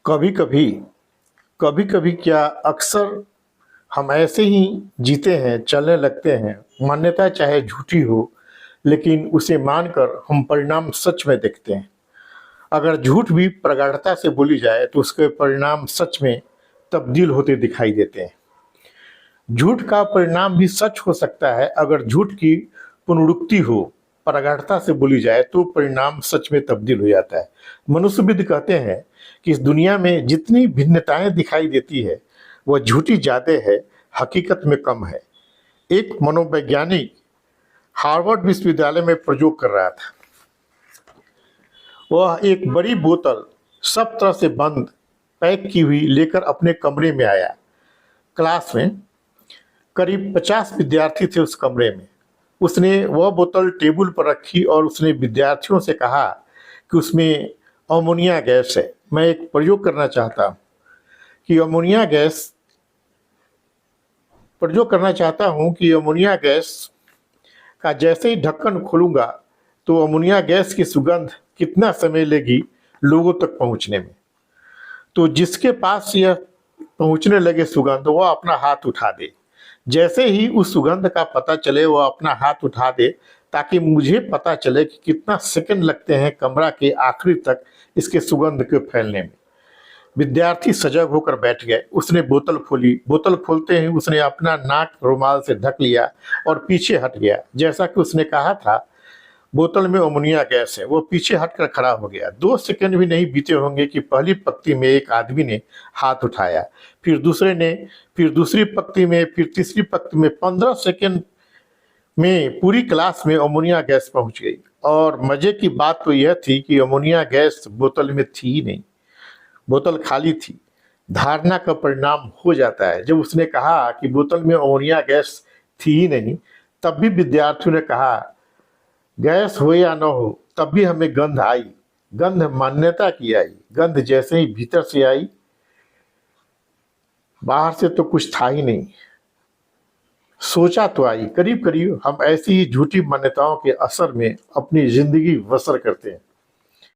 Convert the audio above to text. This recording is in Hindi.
कभी कभी कभी कभी क्या अक्सर हम ऐसे ही जीते हैं, चलने लगते हैं। मान्यता चाहे झूठी हो, लेकिन उसे मानकर हम परिणाम सच में देखते हैं। अगर झूठ भी प्रगाढ़ता से बोली जाए तो उसके परिणाम सच में तब्दील होते दिखाई देते हैं। झूठ का परिणाम भी सच हो सकता है। अगर झूठ की पुनरुक्ति हो, प्रगाढ़ता से बोली जाए तो परिणाम सच में तब्दील हो जाता है। मनुष्यविद कहते हैं कि इस दुनिया में जितनी भिन्नताएं दिखाई देती है वह झूठी ज्यादा है, हकीकत में कम है। एक मनोवैज्ञानिक हार्वर्ड विश्वविद्यालय में प्रयोग कर रहा था। वह एक बड़ी बोतल सब तरह से बंद पैक की हुई लेकर अपने कमरे में आया। क्लास में करीब 50 विद्यार्थी थे उस कमरे में। उसने वह बोतल टेबल पर रखी और उसने विद्यार्थियों से कहा कि उसमें अमोनिया गैस है। मैं एक प्रयोग करना चाहता हूँ कि अमोनिया गैस का जैसे ही ढक्कन खोलूंगा तो अमोनिया गैस की सुगंध कितना समय लेगी लोगों तक पहुंचने में। तो जिसके पास यह पहुंचने लगे सुगंध, वह अपना हाथ उठा दे। जैसे ही उस सुगंध का पता चले वह अपना हाथ उठा दे, ताकि मुझे पता चले कि कितना सेकंड लगते हैं कमरा के आखिरी तक इसके सुगंध के फैलने में। विद्यार्थी सजग होकर बैठ गए। उसने बोतल खोली। बोतल खोलते ही उसने अपना नाक रुमाल से ढक लिया और पीछे हट गया। जैसा कि उसने कहा था, बोतल में अमोनिया गैस है। वो पीछे हटकर खड़ा हो गया। 2 सेकंड भी नहीं बीते होंगे कि पहली पंक्ति में एक आदमी ने हाथ उठाया, फिर दूसरे ने, फिर दूसरी पंक्ति में, फिर तीसरी पंक्ति में। 15 सेकंड में पूरी क्लास में अमोनिया गैस पहुंच गई। और मजे की बात तो यह थी कि अमोनिया गैस बोतल में थी ही नहीं, बोतल खाली थी। धारणा का परिणाम हो जाता है। जब उसने कहा कि बोतल में अमोनिया गैस थी ही नहीं, तब भी विद्यार्थियों ने कहा, गैस हो या न हो तब भी हमें गंध आई। गंध मान्यता की आई। गंध जैसे ही भीतर से आई, बाहर से तो कुछ था ही नहीं। सोचा तो आई। करीब करीब हम ऐसी ही झूठी मान्यताओं के असर में अपनी जिंदगी बसर करते हैं।